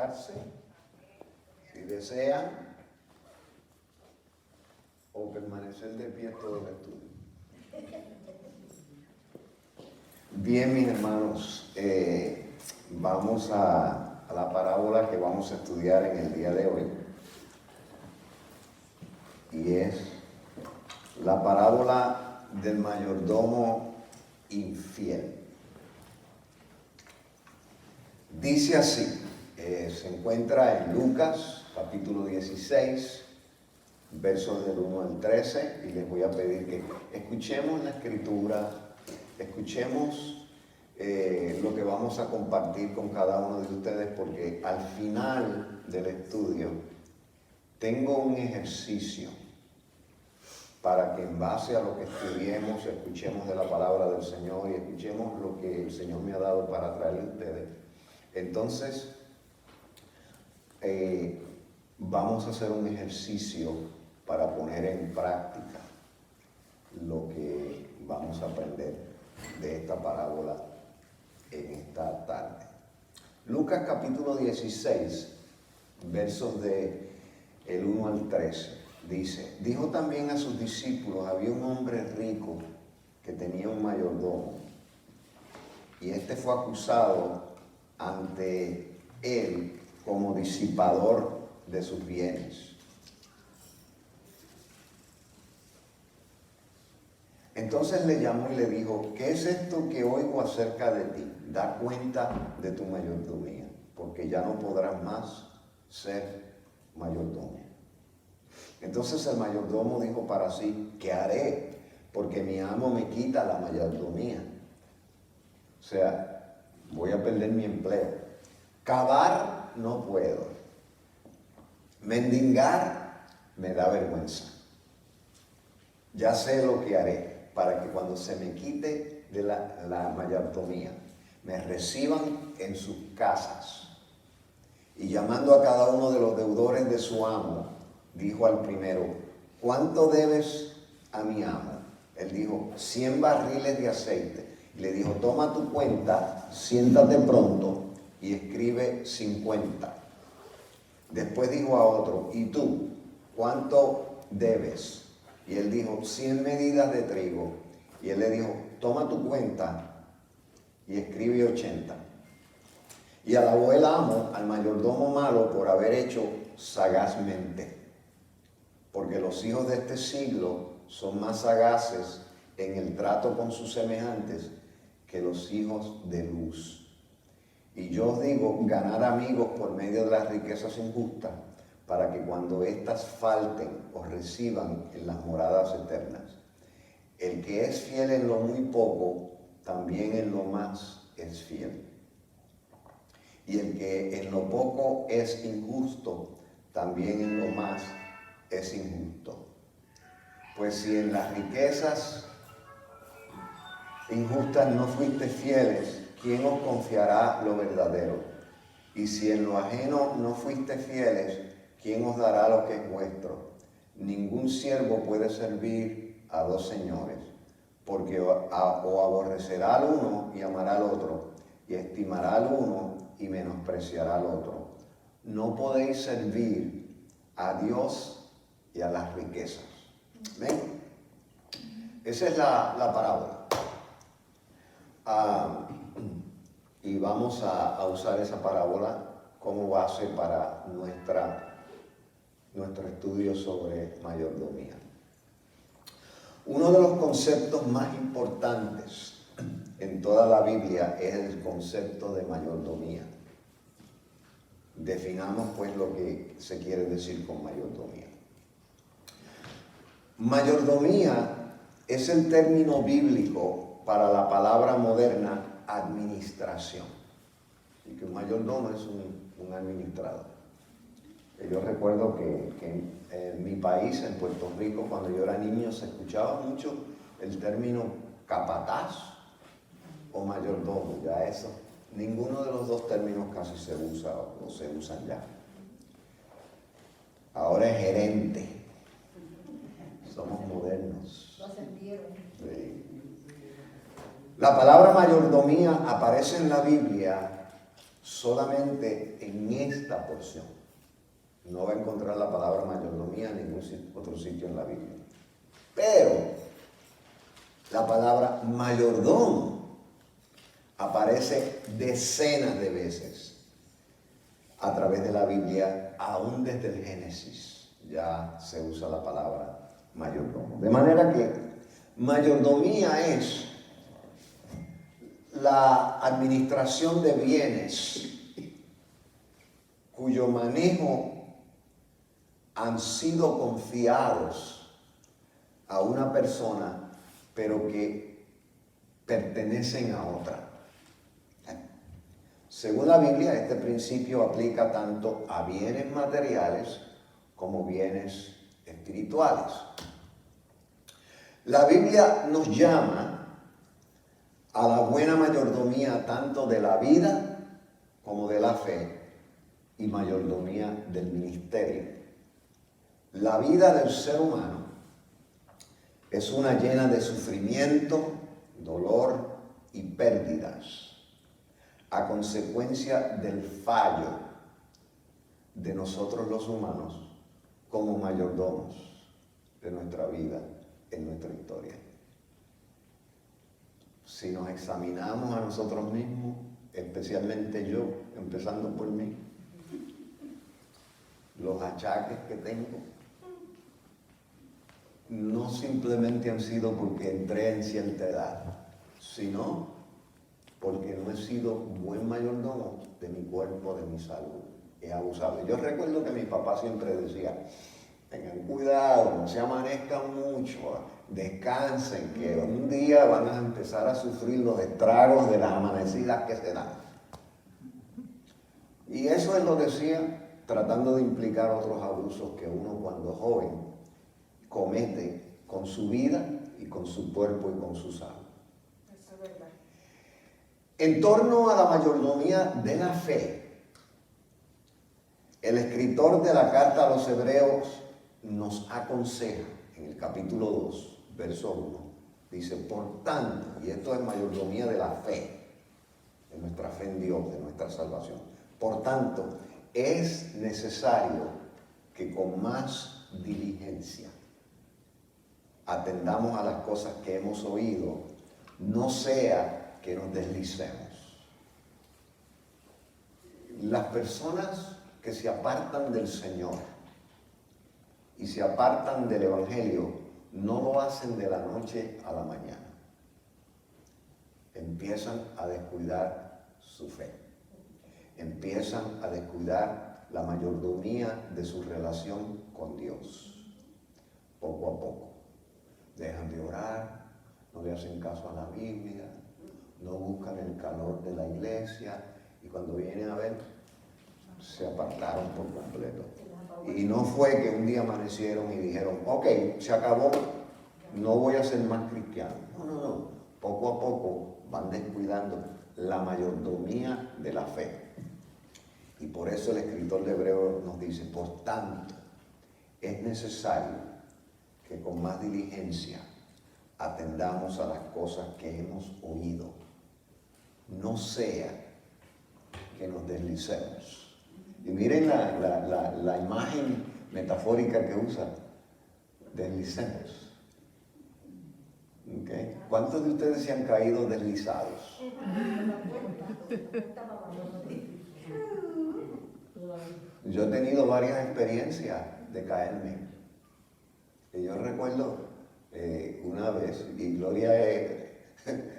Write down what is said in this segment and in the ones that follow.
sentarse, si desean, o permanecer de pie todo el estudio. Bien, mis hermanos, vamos a la parábola que vamos a estudiar en el día de hoy. Y es la parábola del mayordomo infiel. Dice así, se encuentra en Lucas, capítulo 16, versos del 1 al 13, y les voy a pedir que escuchemos la escritura, escuchemos lo que vamos a compartir con cada uno de ustedes, porque al final del estudio tengo un ejercicio para que en base a lo que estudiemos, escuchemos de la palabra del Señor y escuchemos lo que el Señor me ha dado para traerle a ustedes. Entonces, vamos a hacer un ejercicio para poner en práctica lo que vamos a aprender de esta parábola en esta tarde. Lucas capítulo 16, versos del 1 al 13. Dice, dijo también a sus discípulos, había un hombre rico que tenía un mayordomo, y este fue acusado ante él como disipador de sus bienes. Entonces le llamó y le dijo, ¿qué es esto que oigo acerca de ti? Da cuenta de tu mayordomía, porque ya no podrás más ser mayordomo. Entonces el mayordomo dijo para sí, ¿qué haré? Porque mi amo me quita la mayordomía. O sea, voy a perder mi empleo. Cavar no puedo. Mendigar me da vergüenza. Ya sé lo que haré para que cuando se me quite de la mayordomía, me reciban en sus casas. Y llamando a cada uno de los deudores de su amo, dijo al primero, ¿cuánto debes a mi amo? Él dijo, 100 barriles de aceite. Y le dijo, toma tu cuenta, siéntate pronto y escribe 50. Después dijo a otro, ¿y tú cuánto debes? Y él dijo, 100 medidas de trigo. Y él le dijo, toma tu cuenta y escribe 80. Y alabó el amo al mayordomo malo por haber hecho sagazmente. Porque los hijos de este siglo son más sagaces en el trato con sus semejantes que los hijos de luz. Y yo os digo, ganar amigos por medio de las riquezas injustas, para que cuando éstas falten os reciban en las moradas eternas. El que es fiel en lo muy poco, también en lo más es fiel. Y el que en lo poco es injusto, también en lo más es injusto. Pues si en las riquezas injustas no fuiste fieles, ¿quién os confiará lo verdadero? Y si en lo ajeno no fuiste fieles, ¿quién os dará lo que es vuestro? Ningún siervo puede servir a dos señores, porque o aborrecerá al uno y amará al otro, y estimará al uno y menospreciará al otro. No podéis servir a Dios y a las riquezas. ¿Ven? Esa es la parábola. Y vamos a usar esa parábola como base para nuestro estudio sobre mayordomía. Uno de los conceptos más importantes en toda la Biblia es el concepto de mayordomía. Definamos pues lo que se quiere decir con mayordomía. Mayordomía es el término bíblico para la palabra moderna administración. Y que un mayordomo es un administrador. Yo recuerdo que en mi país, en Puerto Rico, cuando yo era niño, se escuchaba mucho el término capataz o mayordomo. Ya eso, ninguno de los dos términos casi se usa o se usan ya. Ahora es gerente. Somos modernos. Lo sentieron. Sí. La palabra mayordomía aparece en la Biblia solamente en esta porción. No va a encontrar la palabra mayordomía en ningún otro sitio en la Biblia. Pero la palabra mayordomo aparece decenas de veces a través de la Biblia, aún desde el Génesis ya se usa la palabra mayordomo. De manera que mayordomía es la administración de bienes cuyo manejo han sido confiados a una persona, pero que pertenecen a otra. Según la Biblia, este principio aplica tanto a bienes materiales como bienes espirituales. La Biblia nos llama a la buena mayordomía tanto de la vida como de la fe y mayordomía del ministerio. La vida del ser humano es una llena de sufrimiento, dolor y pérdidas a consecuencia del fallo de nosotros los humanos como mayordomos de nuestra vida en nuestra historia. Si nos examinamos a nosotros mismos, especialmente yo, empezando por mí, los achaques que tengo no simplemente han sido porque entré en cierta edad, sino porque no he sido buen mayordomo de mi cuerpo, de mi salud. He abusado. Yo recuerdo que mi papá siempre decía, tengan cuidado, no se amanezcan mucho, descansen, que un día van a empezar a sufrir los estragos de las amanecidas que se dan. Y eso él lo decía tratando de implicar otros abusos que uno cuando joven comete con su vida y con su cuerpo y con su salud. Eso es verdad. En torno a la mayordomía de la fe, el escritor de la carta a los Hebreos nos aconseja en el capítulo 2, verso 1, dice, por tanto, y esto es mayordomía de la fe, de nuestra fe en Dios, de nuestra salvación, por tanto, es necesario que con más diligencia atendamos a las cosas que hemos oído, no sea que nos deslicemos. Las personas que se apartan del Señor y se apartan del Evangelio no lo hacen de la noche a la mañana. Empiezan a descuidar su fe. Empiezan a descuidar la mayordomía de su relación con Dios. Poco a poco. Dejan de orar, no le hacen caso a la Biblia, no buscan el calor de la iglesia y cuando vienen a ver, se apartaron por completo. Y no fue que un día amanecieron y dijeron, ok, se acabó, no voy a ser más cristiano. No. Poco a poco van descuidando la mayordomía de la fe. Y por eso el escritor de Hebreos nos dice, por tanto, es necesario que con más diligencia atendamos a las cosas que hemos oído. No sea que nos deslicemos. Y miren la imagen metafórica que usa, deslicemos. ¿Okay? ¿Cuántos de ustedes se han caído deslizados? Yo he tenido varias experiencias de caerme. Y yo recuerdo una vez, y Gloria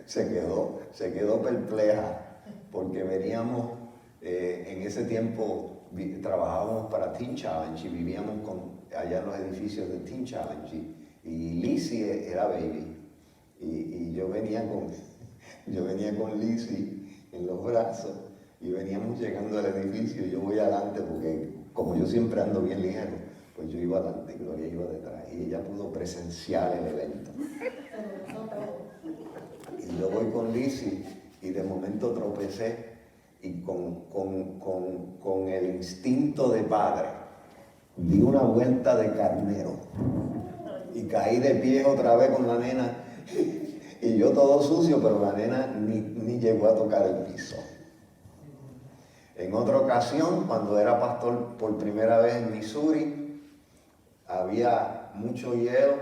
se quedó perpleja, porque veníamos, en ese tiempo trabajábamos para Teen Challenge y vivíamos allá en los edificios de Teen Challenge. Y Lizzie era baby. Y yo venía con Lizzie en los brazos y veníamos llegando al edificio. Yo voy adelante porque como yo siempre ando bien ligero, pues yo iba adelante y Gloria iba detrás. Y ella pudo presenciar el evento. Y yo voy con Lizzie y de momento tropecé y con el instinto de padre di una vuelta de carnero y caí de pie otra vez con la nena. Y yo todo sucio, pero la nena ni llegó a tocar el piso. En otra ocasión, cuando era pastor por primera vez en Missouri, había mucho hielo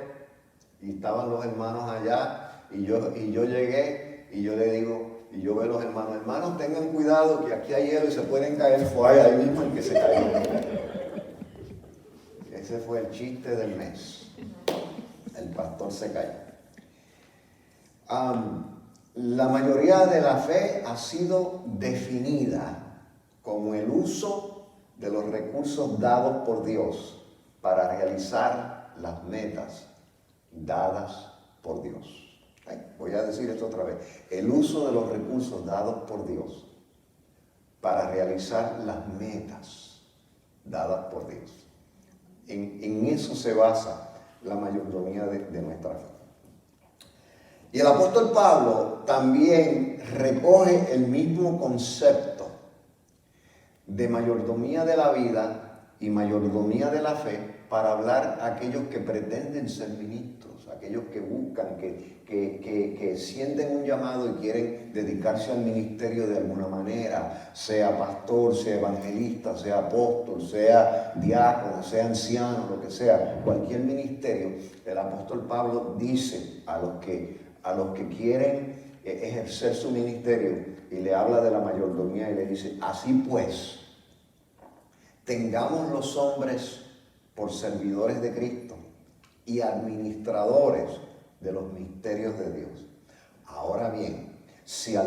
y estaban los hermanos allá y yo llegué y yo le digo, y yo veo a los hermanos, tengan cuidado que aquí hay hielo y se pueden caer, fue ahí mismo el que se cayó. Ese fue el chiste del mes. El pastor se cayó. La mayoría de la fe ha sido definida como el uso de los recursos dados por Dios para realizar las metas dadas por Dios. Voy a decir esto otra vez. El uso de los recursos dados por Dios para realizar las metas dadas por Dios. En eso se basa la mayordomía de nuestra fe. Y el apóstol Pablo también recoge el mismo concepto de mayordomía de la vida y mayordomía de la fe para hablar a aquellos que pretenden ser ministros, aquellos que buscan, que sienten un llamado y quieren dedicarse al ministerio de alguna manera, sea pastor, sea evangelista, sea apóstol, sea diácono, sea anciano, lo que sea, cualquier ministerio. El apóstol Pablo dice a los que quieren ejercer su ministerio y le habla de la mayordomía y le dice, así pues, tengamos los hombres por servidores de Cristo y administradores de los misterios de Dios. Ahora bien, se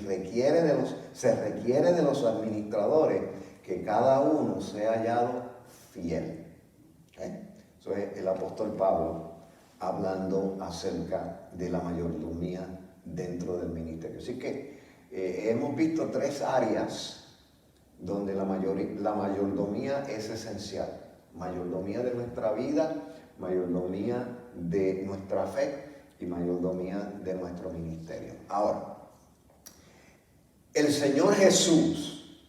requiere de los administradores que cada uno sea hallado fiel. Eso es el apóstol Pablo hablando acerca de la mayordomía dentro del ministerio. Así que hemos visto 3 áreas donde la mayordomía es esencial. Mayordomía de nuestra vida, mayordomía de nuestra fe y mayordomía de nuestro ministerio. Ahora, el Señor Jesús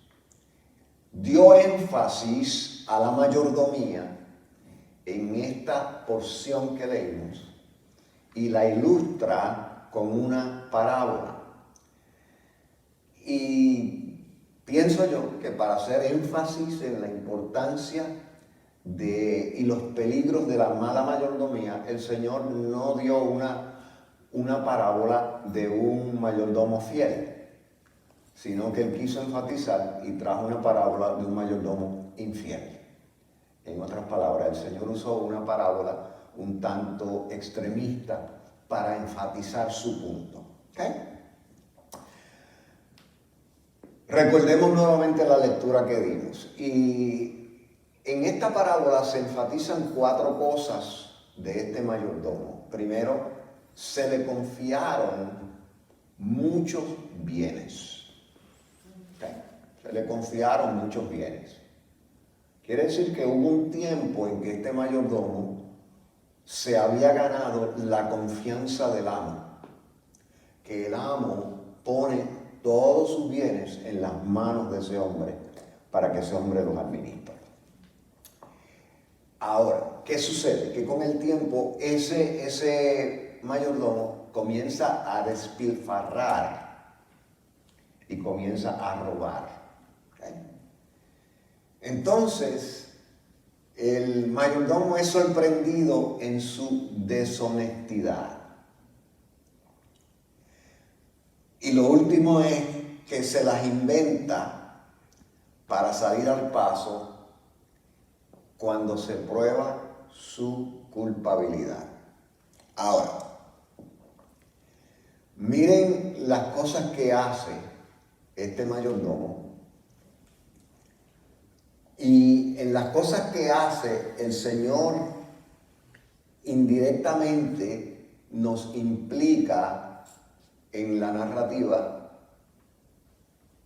dio énfasis a la mayordomía en esta porción que leímos y la ilustra con una parábola. Y pienso yo que para hacer énfasis en la importancia y los peligros de la mala mayordomía, el Señor no dio una parábola de un mayordomo fiel, sino que Él quiso enfatizar y trajo una parábola de un mayordomo infiel. En otras palabras, el Señor usó una parábola un tanto extremista para enfatizar su punto. Recordemos nuevamente la lectura que dimos. Y en esta parábola se enfatizan 4 cosas de este mayordomo. Primero, se le confiaron muchos bienes. Se le confiaron muchos bienes. Quiere decir que hubo un tiempo en que este mayordomo se había ganado la confianza del amo. Que el amo pone todos sus bienes en las manos de ese hombre para que ese hombre los administre. Ahora, ¿qué sucede? Que con el tiempo ese mayordomo comienza a despilfarrar y comienza a robar. Entonces, el mayordomo es sorprendido en su deshonestidad. Y lo último es que se las inventa para salir al paso cuando se prueba su culpabilidad. Ahora, miren las cosas que hace este mayordomo. Y en las cosas que hace, el Señor indirectamente nos implica en la narrativa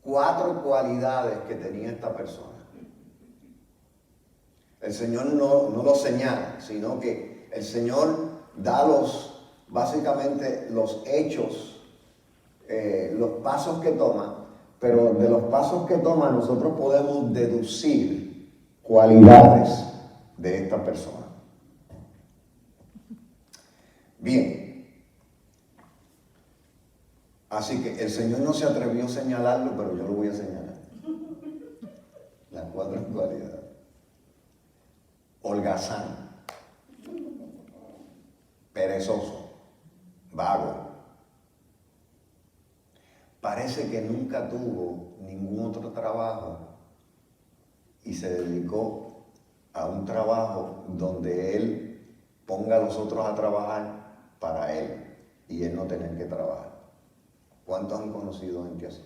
4 cualidades que tenía esta persona. El Señor no lo señala, sino que el Señor da básicamente los hechos, los pasos que toma, pero de los pasos que toma nosotros podemos deducir cualidades de esta persona. Bien. Así que el Señor no se atrevió a señalarlo, pero yo lo voy a señalar. Las 4 cualidades. Holgazán, perezoso, vago. Parece que nunca tuvo ningún otro trabajo y se dedicó a un trabajo donde él ponga a los otros a trabajar para él y él no tener que trabajar. ¿Cuántos han conocido gente así?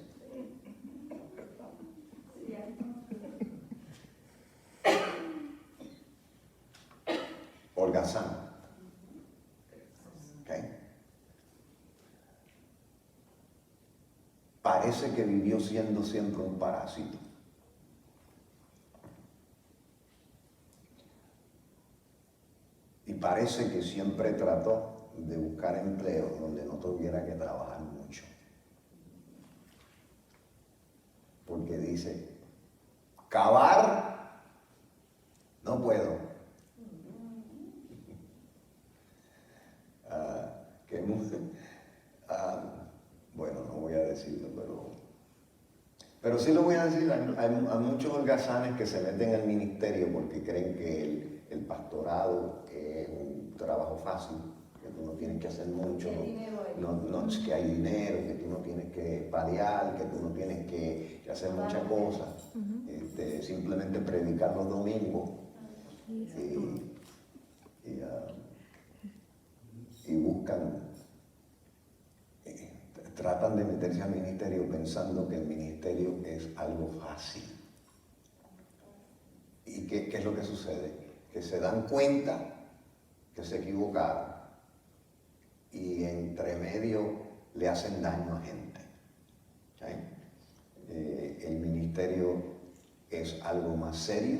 Holgazán. ¿Okay? Parece que vivió siendo siempre un parásito. Y parece que siempre trató de buscar empleo donde no tuviera que trabajar mucho. Porque dice, cavar, no puedo. Bueno, no voy a decirlo, pero sí lo voy a decir. Hay muchos holgazanes que se meten al ministerio porque creen que el pastorado es un trabajo fácil, que tú no tienes que hacer mucho, que hay dinero, que tú no tienes que paliar, que tú no tienes que hacer muchas cosas, simplemente predicar los domingos y buscan, tratan de meterse al ministerio pensando que el ministerio es algo fácil. ¿Y qué es lo que sucede? Que se dan cuenta que se equivocaron y entre medio le hacen daño a gente. El ministerio es algo más serio,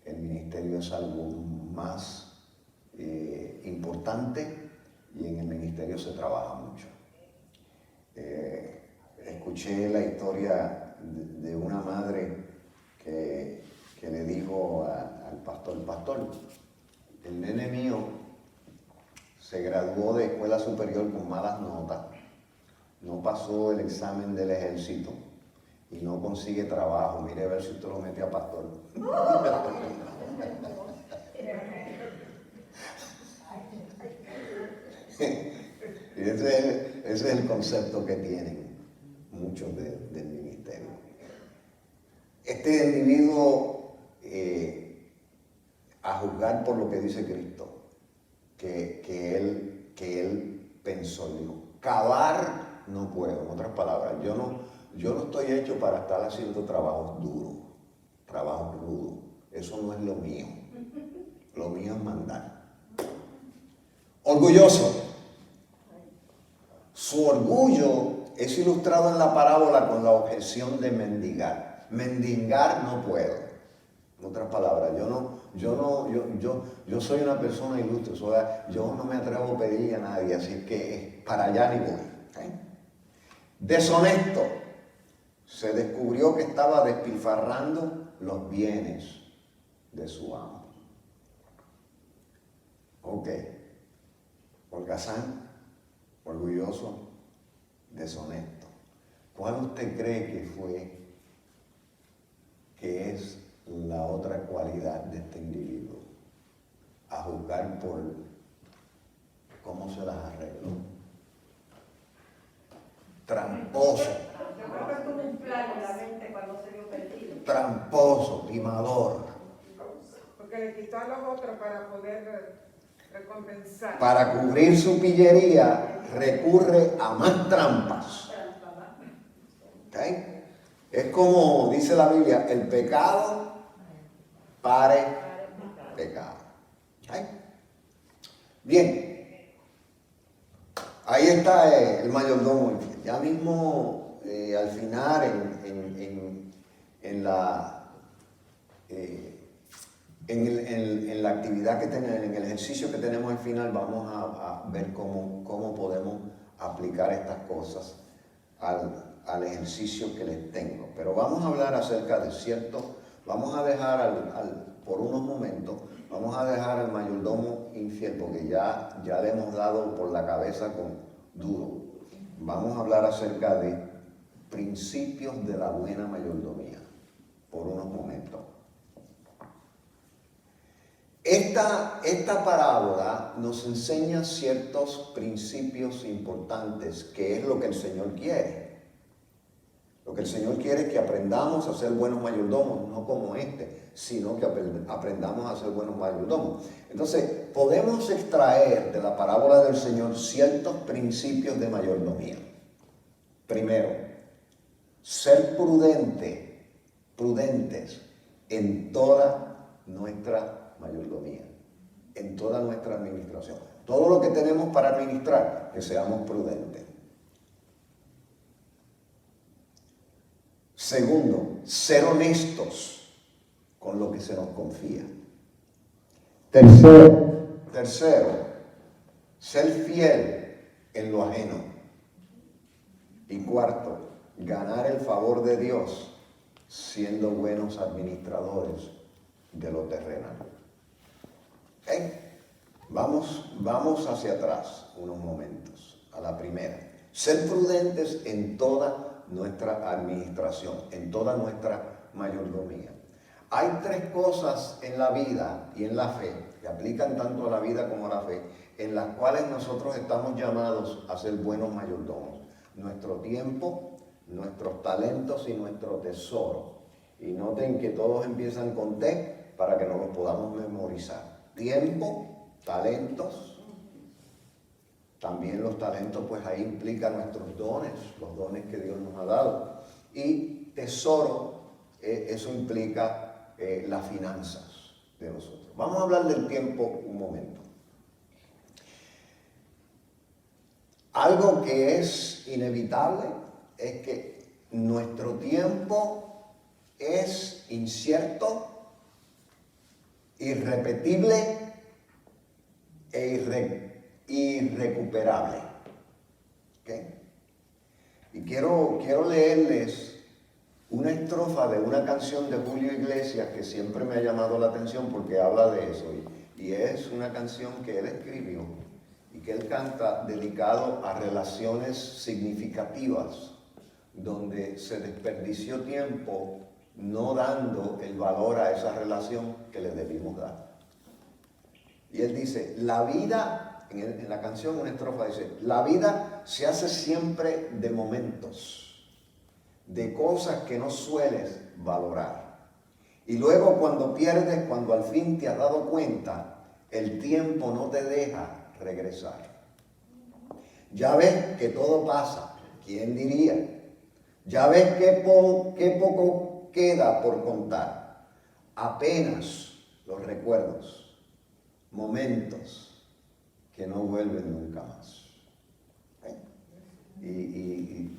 el ministerio es algo más importante y en el ministerio se trabaja mucho. Escuché la historia de una madre que le dijo al pastor, el nene mío se graduó de escuela superior con malas notas, no pasó el examen del ejército y no consigue trabajo, mire a ver si usted lo mete a pastor. Y ese es el concepto que tienen muchos del ministerio. Este individuo, a juzgar por lo que dice Cristo, que él pensó, dijo, cavar no puedo. En otras palabras, yo no estoy hecho para estar haciendo trabajos duros, trabajos rudos. Eso no es lo mío. Lo mío es mandar. Orgulloso. Su orgullo es ilustrado en la parábola con la objeción de mendigar. Mendigar no puedo. En otras palabras, yo soy una persona ilustre, yo no me atrevo a pedirle a nadie, así que para allá ni voy. ¿Okay? Deshonesto. Se descubrió que estaba despilfarrando los bienes de su amo. Ok. Holgazán, orgulloso, deshonesto. ¿Cuál usted cree que es la otra cualidad de este individuo? A juzgar por cómo se las arregló. Tramposo. Tramposo, timador. Porque le quitó a los otros para poder recompensar. Para cubrir su pillería recurre a más trampas. ¿Okay? Es como dice la Biblia, el pecado pare pecado. ¿Okay? Bien, ahí está el mayordomo infiel. Ya mismo al final en la actividad que tenemos, en el ejercicio que tenemos al final, vamos a ver cómo podemos aplicar estas cosas al ejercicio que les tengo. Pero vamos a hablar acerca de vamos a dejar por unos momentos, vamos a dejar al mayordomo infiel, porque ya le hemos dado por la cabeza con duro. vamos a hablar acerca de principios de la buena mayordomía por unos momentos. Esta parábola nos enseña ciertos principios importantes, que es lo que el Señor quiere. Lo que el Señor quiere es que aprendamos a ser buenos mayordomos, no como sino que aprendamos a ser buenos mayordomos. Entonces, podemos extraer de la parábola del Señor ciertos principios de mayordomía. Primero, ser prudentes en toda nuestra mayordomía, en toda nuestra administración. Todo lo que tenemos para administrar, que seamos prudentes. Segundo, ser honestos con lo que se nos confía. Tercero, ser fiel en lo ajeno. Y cuarto, ganar el favor de Dios siendo buenos administradores de lo terrenal. ¿Okay? Vamos hacia atrás unos momentos, a la primera. Ser prudentes en toda nuestra administración, en toda nuestra mayordomía. Hay tres cosas en la vida y en la fe, que aplican tanto a la vida como a la fe, en las cuales nosotros estamos llamados a ser buenos mayordomos. Nuestro tiempo, nuestros talentos y nuestro tesoro. Y noten que todos empiezan con T para que nos los podamos memorizar. Tiempo, talentos. También los talentos, pues ahí implican nuestros dones, los dones que Dios nos ha dado. Y tesoro, eso implica las finanzas de nosotros. Vamos a hablar del tiempo un momento. Algo que es inevitable es que nuestro tiempo es incierto, irrepetible e irrecuperable. ¿Okay? Y quiero leerles una estrofa de una canción de Julio Iglesias que siempre me ha llamado la atención porque habla de eso. Y es una canción que él escribió y que él canta dedicado a relaciones significativas donde se desperdició tiempo no dando el valor a esa relación que le debimos dar. Y él dice, la vida, en la canción una estrofa dice, la vida se hace siempre de momentos, de cosas que no sueles valorar. Y luego cuando pierdes, cuando al fin te has dado cuenta, el tiempo no te deja regresar. Ya ves que todo pasa, ¿quién diría? Ya ves que poco queda por contar. Apenas los recuerdos, momentos que no vuelven nunca más. Y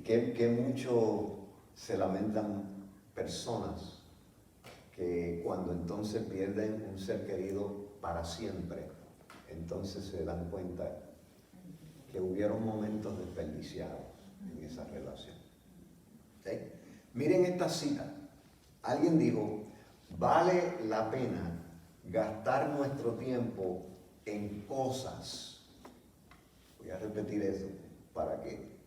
que mucho se lamentan personas que cuando entonces pierden un ser querido para siempre, entonces se dan cuenta que hubieron momentos desperdiciados en esa relación. ¿Okay? Miren esta cita. Alguien dijo, vale la pena gastar nuestro tiempo en cosas. Voy a repetir eso para que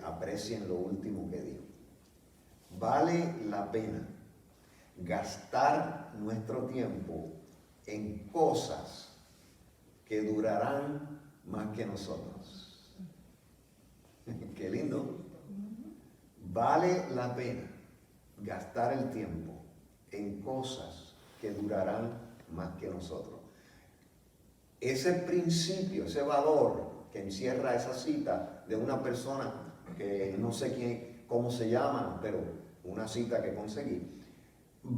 aprecien lo último que dijo. Vale la pena gastar nuestro tiempo en cosas que durarán más que nosotros. Qué lindo. Vale la pena gastar el tiempo en cosas que durarán más que nosotros. Ese principio, ese valor que encierra esa cita de una persona que no sé cómo se llama, pero una cita que conseguí,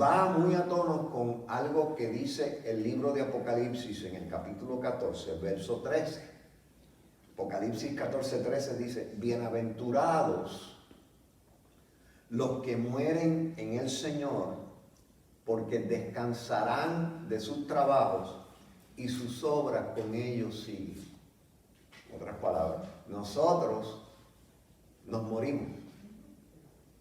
va muy a tono con algo que dice el libro de Apocalipsis en el capítulo 14, verso 13. Apocalipsis 14, 13 dice, bienaventurados los que mueren en el Señor, porque descansarán de sus trabajos y sus obras con ellos siguen. En otras palabras, nosotros nos morimos,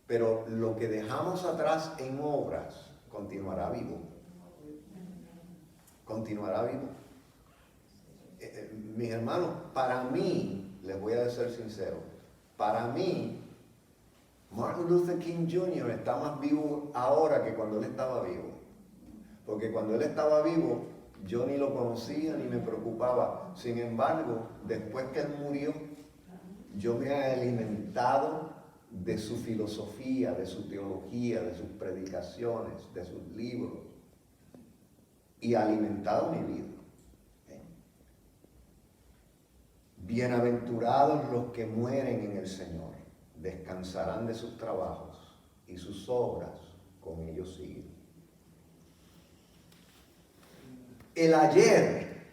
pero lo que dejamos atrás en obras continuará vivo. Continuará vivo. Mis hermanos, para mí les voy a ser sincero, para mí, Martin Luther King Jr. está más vivo ahora que cuando él estaba vivo. Porque cuando él estaba vivo, yo ni lo conocía ni me preocupaba. Sin embargo, después que él murió, yo me he alimentado de su filosofía, de su teología, de sus predicaciones, de sus libros, y alimentado mi vida. Bienaventurados los que mueren en el Señor, descansarán de sus trabajos y sus obras con ellos siguen. El ayer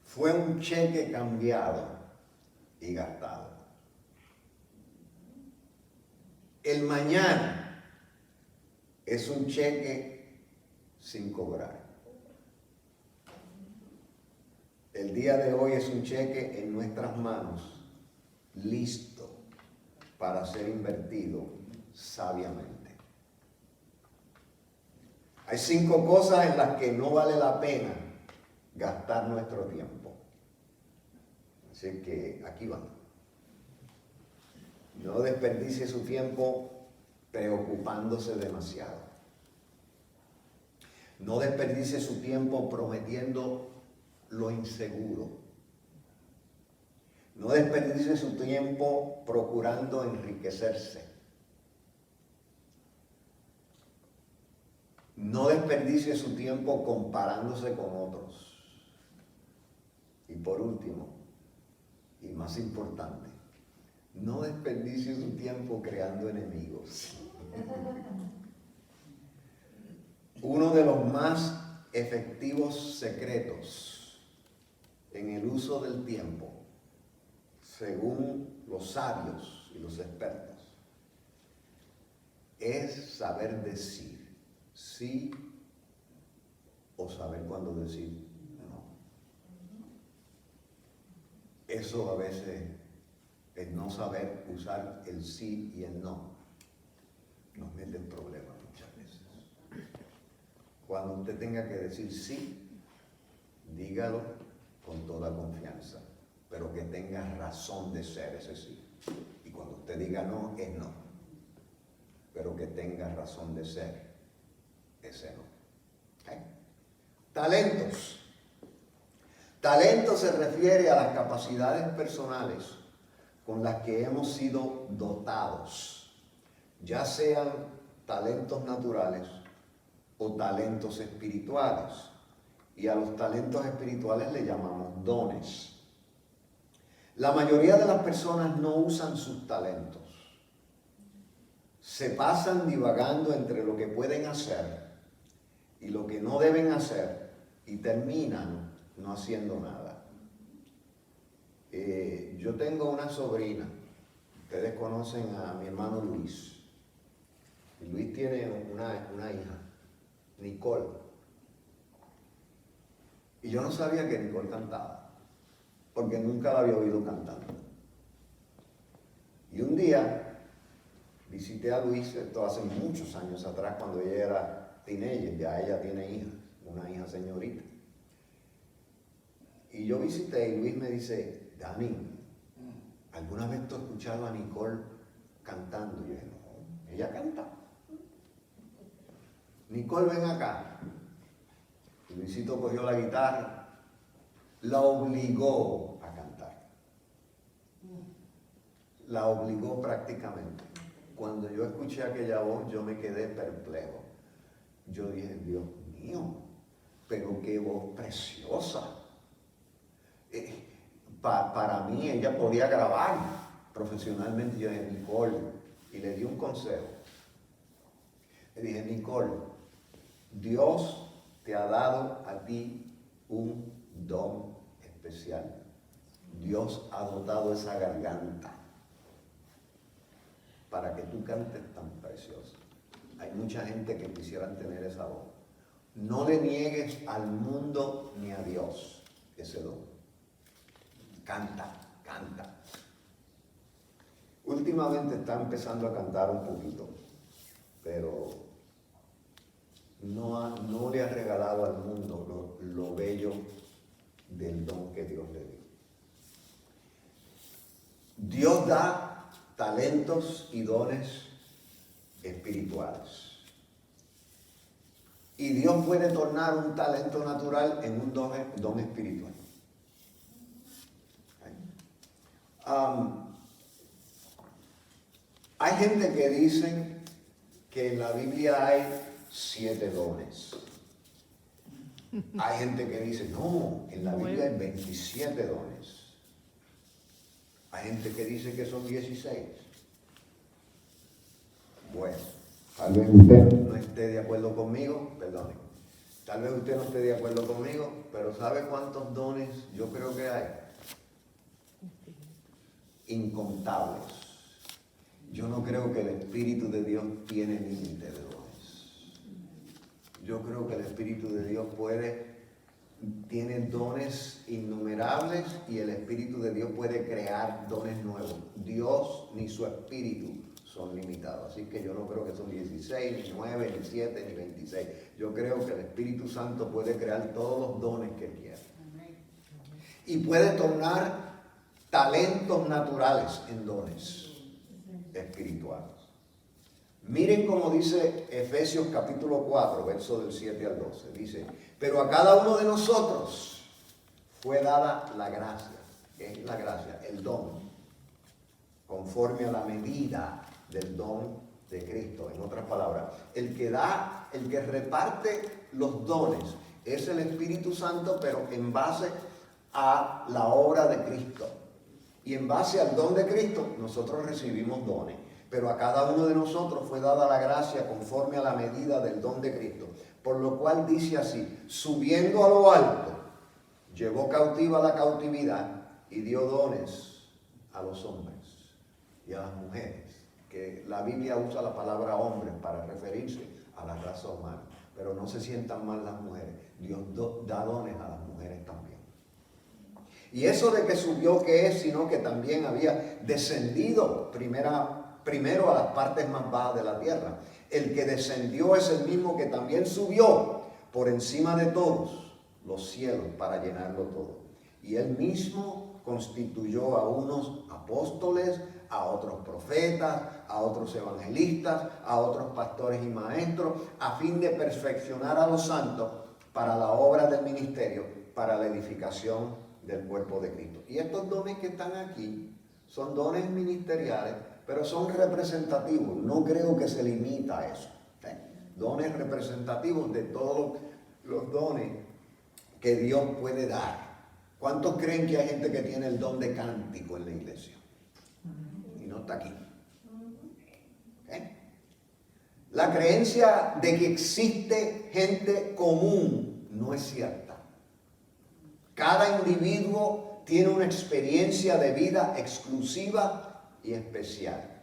fue un cheque cambiado y gastado. El mañana es un cheque sin cobrar. El día de hoy es un cheque en nuestras manos, listo para ser invertido sabiamente. Hay 5 cosas en las que no vale la pena gastar nuestro tiempo. Así que aquí van. No desperdicie su tiempo preocupándose demasiado. No desperdicie su tiempo prometiendo lo inseguro. No desperdicie su tiempo procurando enriquecerse. No desperdicie su tiempo comparándose con otros. Y por último, y más importante, no desperdicie su tiempo creando enemigos. Uno de los más efectivos secretos en el uso del tiempo, según los sabios y los expertos, es saber decir sí o saber cuándo decir no. Eso a veces, el no saber usar el sí y el no, nos mete en problemas muchas veces. Cuando usted tenga que decir sí, dígalo con toda confianza, pero que tenga razón de ser ese sí. Y cuando usted diga no, es no, pero que tenga razón de ser ese no. ¿Okay? Talentos. Talento se refiere a las capacidades personales con las que hemos sido dotados, ya sean talentos naturales o talentos espirituales. Y a los talentos espirituales le llamamos dones. La mayoría de las personas no usan sus talentos. Se pasan divagando entre lo que pueden hacer y lo que no deben hacer y terminan no haciendo nada. Yo tengo una sobrina, ustedes conocen a mi hermano Luis. Y Luis tiene una hija, Nicole. Y yo no sabía que Nicole cantaba, porque nunca la había oído cantando. Y un día visité a Luis, esto hace muchos años atrás, cuando ella era teenager, ya ella tiene hija, una hija señorita. Y yo visité y Luis me dice, Dani, ¿alguna vez tú has escuchado a Nicole cantando? Y yo dije, no, ella canta. Nicole, ven acá. Y Luisito cogió la guitarra, la obligó a cantar. La obligó prácticamente. Cuando yo escuché aquella voz, yo me quedé perplejo. Yo dije, Dios mío, pero qué voz preciosa. Para mí, ella podía grabar profesionalmente. Yo dije, Nicole, y le di un consejo. Le dije, Nicole, Dios te ha dado a ti un don especial. Dios ha dotado esa garganta para que tú cantes tan precioso. Hay mucha gente que quisieran tener esa voz. No le niegues al mundo ni a Dios ese don. Canta, canta. Últimamente está empezando a cantar un poquito, pero no le ha regalado al mundo lo bello del don que Dios le dio. Dios da talentos y dones espirituales. Y Dios puede tornar un talento natural en un don espiritual. Hay gente que dice que en la Biblia hay 7 dones. Hay gente que dice, no, en la Biblia hay 27 dones. Hay gente que dice que son 16. Bueno, tal vez usted no esté de acuerdo conmigo, perdone. Tal vez usted no esté de acuerdo conmigo, pero ¿sabe cuántos dones yo creo que hay? Incontables. Yo no creo que el Espíritu de Dios tiene límite de dones. Yo creo que el Espíritu de Dios tiene dones innumerables y el Espíritu de Dios puede crear dones nuevos. Dios ni su Espíritu son limitados. Así que yo no creo que son 16, ni 9, ni 7, ni 26. Yo creo que el Espíritu Santo puede crear todos los dones que quiera. Y puede tornar talentos naturales en dones espirituales. Miren cómo dice Efesios capítulo 4, verso del 7 al 12. Dice, pero a cada uno de nosotros fue dada la gracia. ¿Qué es la gracia? El don. Conforme a la medida del don de Cristo. En otras palabras, el que reparte los dones es el Espíritu Santo, pero en base a la obra de Cristo. Y en base al don de Cristo, nosotros recibimos dones. Pero a cada uno de nosotros fue dada la gracia conforme a la medida del don de Cristo. Por lo cual dice así, subiendo a lo alto, llevó cautiva la cautividad y dio dones a los hombres y a las mujeres. Que la Biblia usa la palabra hombres para referirse a la raza humana. Pero no se sientan mal las mujeres. Dios da dones a las mujeres también. Y eso de que subió, ¿qué es? Sino que también había descendido primero a las partes más bajas de la tierra. El que descendió es el mismo que también subió por encima de todos los cielos para llenarlo todo. Y él mismo constituyó a unos apóstoles, a otros profetas, a otros evangelistas, a otros pastores y maestros, a fin de perfeccionar a los santos para la obra del ministerio, para la edificación del cuerpo de Cristo. Y estos dones que están aquí son dones ministeriales, pero son representativos. No creo que se limita a eso. Dones representativos de todos los dones que Dios puede dar. ¿Cuántos creen que hay gente que tiene el don de cántico en la iglesia? Y no está aquí. La creencia de que existe gente común no es cierta. Cada individuo tiene una experiencia de vida exclusiva y especial.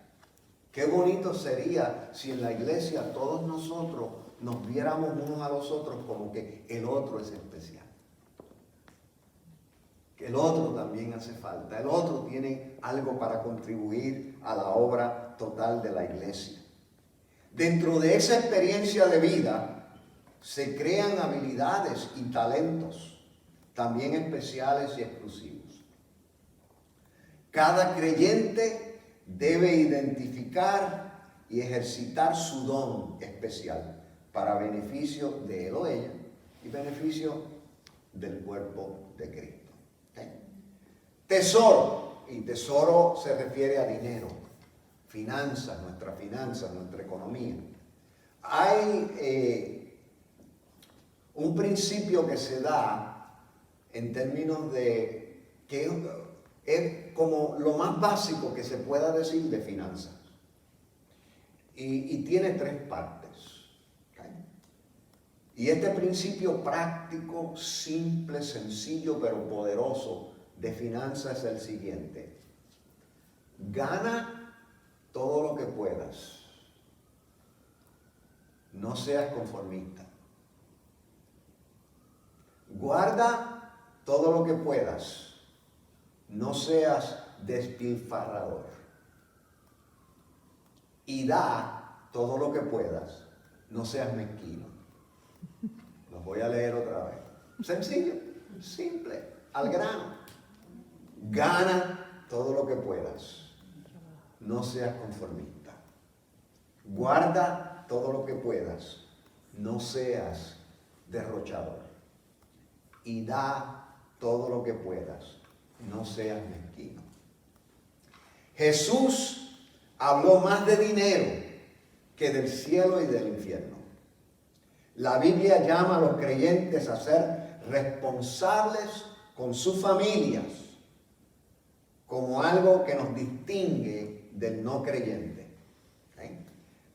Qué bonito sería si en la iglesia todos nosotros nos viéramos unos a los otros como que el otro es especial. Que el otro también hace falta. El otro tiene algo para contribuir a la obra total de la iglesia. Dentro de esa experiencia de vida se crean habilidades y talentos también especiales y exclusivos. Cada creyente debe identificar y ejercitar su don especial para beneficio de él o ella y beneficio del cuerpo de Cristo. Tesoro, y tesoro se refiere a dinero, finanzas, nuestra economía. Hay un principio que se da en términos de que es como lo más básico que se pueda decir de finanzas. Y tiene 3 partes. ¿Okay? Y este principio práctico, simple, sencillo, pero poderoso de finanzas es el siguiente. Gana todo lo que puedas. No seas conformista. Guarda todo lo que puedas. No seas despilfarrador. Y da todo lo que puedas. No seas mezquino. Los voy a leer otra vez. Sencillo, simple, al grano. Gana todo lo que puedas. No seas conformista. Guarda todo lo que puedas. No seas derrochador. Y da todo lo que puedas. No seas mezquino. Jesús habló más de dinero que del cielo y del infierno. La Biblia llama a los creyentes a ser responsables con sus familias como algo que nos distingue del no creyente. ¿Okay?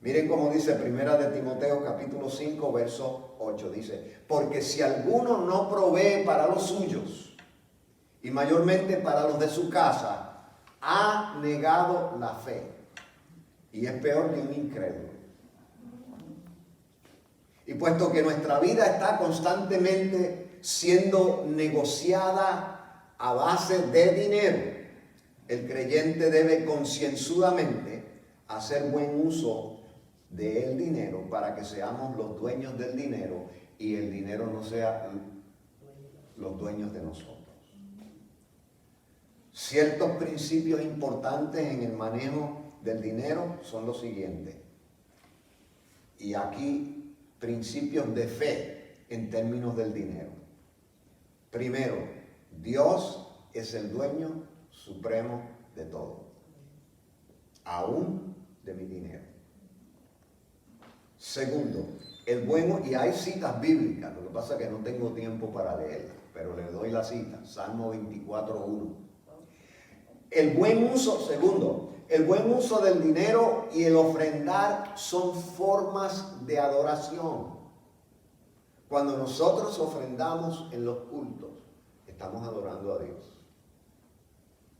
Miren cómo dice Primera de Timoteo capítulo 5 verso 8. Dice, porque si alguno no provee para los suyos y mayormente para los de su casa, ha negado la fe y es peor que un incrédulo. Y puesto que nuestra vida está constantemente siendo negociada a base de dinero, el creyente debe concienzudamente hacer buen uso del dinero para que seamos los dueños del dinero y el dinero no sea los dueños de nosotros. Ciertos principios importantes en el manejo del dinero son los siguientes. Y aquí principios de fe en términos del dinero. Primero, Dios es el dueño supremo de todo, aún de mi dinero. Segundo, el bueno, y hay citas bíblicas, lo que pasa es que no tengo tiempo para leerlas, pero le doy la cita, Salmo 24:1. El buen uso, segundo, el buen uso del dinero y el ofrendar son formas de adoración. Cuando nosotros ofrendamos en los cultos, estamos adorando a Dios.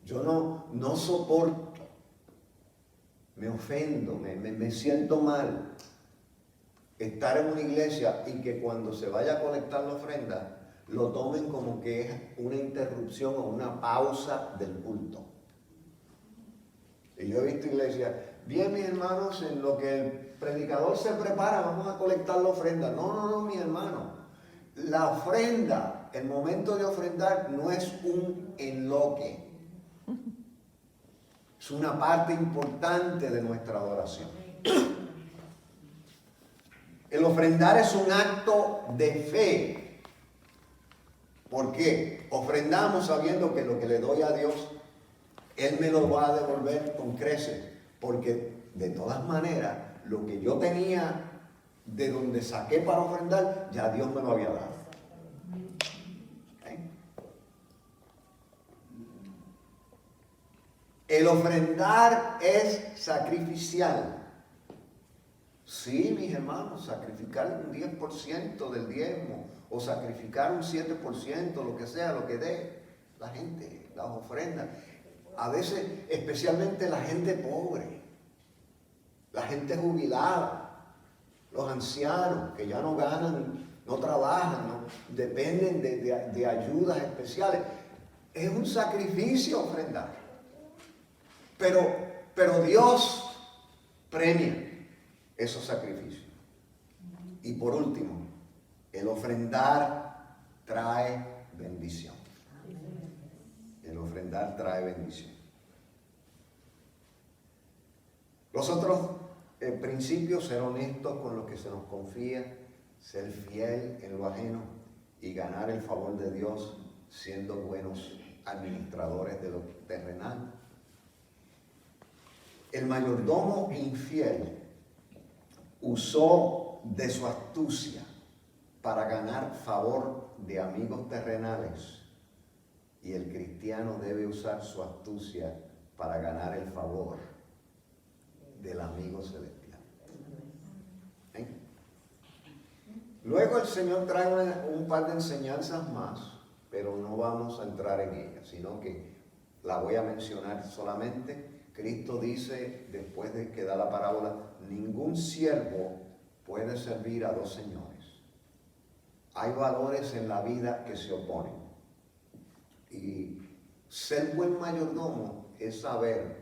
Yo no soporto, me ofendo, me siento mal estar en una iglesia y que cuando se vaya a colectar la ofrenda, lo tomen como que es una interrupción o una pausa del culto. Y yo he visto iglesias, bien mis hermanos, en lo que el predicador se prepara, vamos a colectar la ofrenda. No, mi hermano. La ofrenda, el momento de ofrendar no es un enloque. Es una parte importante de nuestra adoración. El ofrendar es un acto de fe. ¿Por qué? Ofrendamos sabiendo que lo que le doy a Dios, Él me lo va a devolver con creces, porque de todas maneras, lo que yo tenía de donde saqué para ofrendar, ya Dios me lo había dado. ¿Okay? El ofrendar es sacrificial. Sí, mis hermanos, sacrificar un 10% del diezmo, o sacrificar un 7%, lo que sea, lo que dé la gente, las ofrendas. A veces, especialmente la gente pobre, la gente jubilada, los ancianos que ya no ganan, no trabajan, no, dependen de ayudas especiales. Es un sacrificio ofrendar. Pero Dios premia esos sacrificios. Y por último, el ofrendar trae bendición. El ofrendar trae bendición. Los otros principios: ser honestos con lo que se nos confía, ser fiel en lo ajeno y ganar el favor de Dios siendo buenos administradores de lo terrenal. El mayordomo infiel usó de su astucia para ganar favor de amigos terrenales, y el cristiano debe usar su astucia para ganar el favor del amigo celestial. ¿Eh? Luego el Señor trae un par de enseñanzas más, pero no vamos a entrar en ellas, sino que la voy a mencionar solamente. Cristo dice, después de que da la parábola, ningún siervo puede servir a dos señores. Hay valores en la vida que se oponen. Y ser buen mayordomo es saber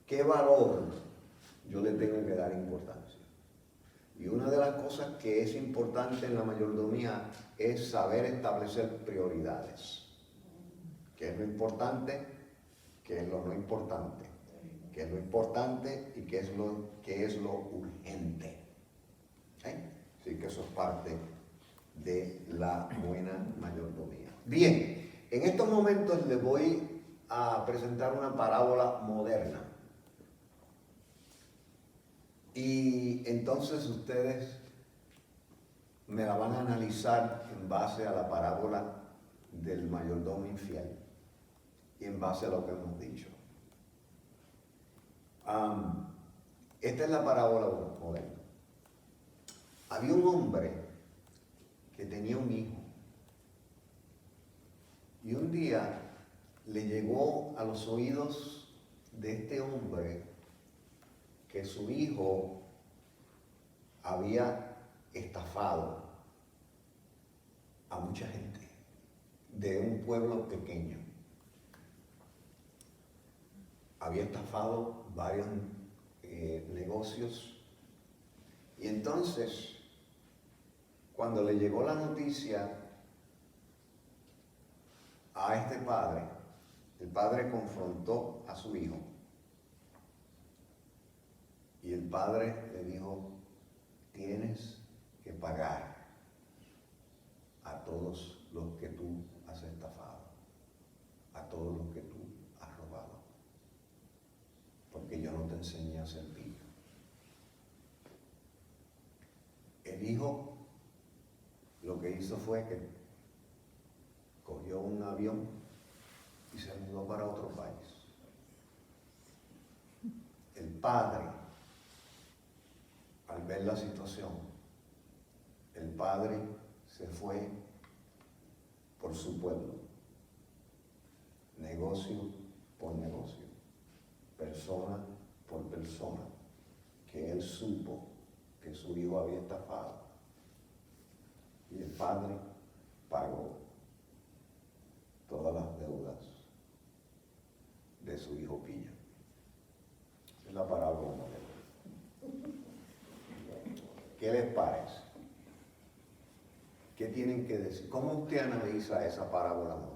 qué valor yo le tengo que dar importancia. Y una de las cosas que es importante en la mayordomía es saber establecer prioridades. ¿Qué es lo importante? qué es lo no importante, qué es lo importante y qué es lo urgente. Así que eso es parte de la buena mayordomía. Bien, en estos momentos les voy a presentar una parábola moderna. Y entonces ustedes me la van a analizar en base a la parábola del mayordomo infiel y en base a lo que hemos dicho. Esta es la parábola moderna. Había un hombre que tenía un hijo y un día le llegó a los oídos de este hombre que su hijo había estafado a mucha gente de un pueblo pequeño. Había estafado varios negocios y entonces cuando le llegó la noticia a este padre, el padre confrontó a su hijo y el padre le dijo: tienes que pagar a todos los que tú has estafado, a todos los que tú has robado, porque yo no te enseñé a ser pillo. El hijo lo que hizo fue que cogió un avión y se mudó para otro país. El padre, al ver la situación, el padre se fue por su pueblo, negocio por negocio, persona por persona, que él supo que su hijo había estafado. Y el padre pagó todas las deudas de su hijo pillo. Es la parábola moderna. ¿Qué les parece? ¿Qué tienen que decir? ¿Cómo usted analiza esa parábola moderna?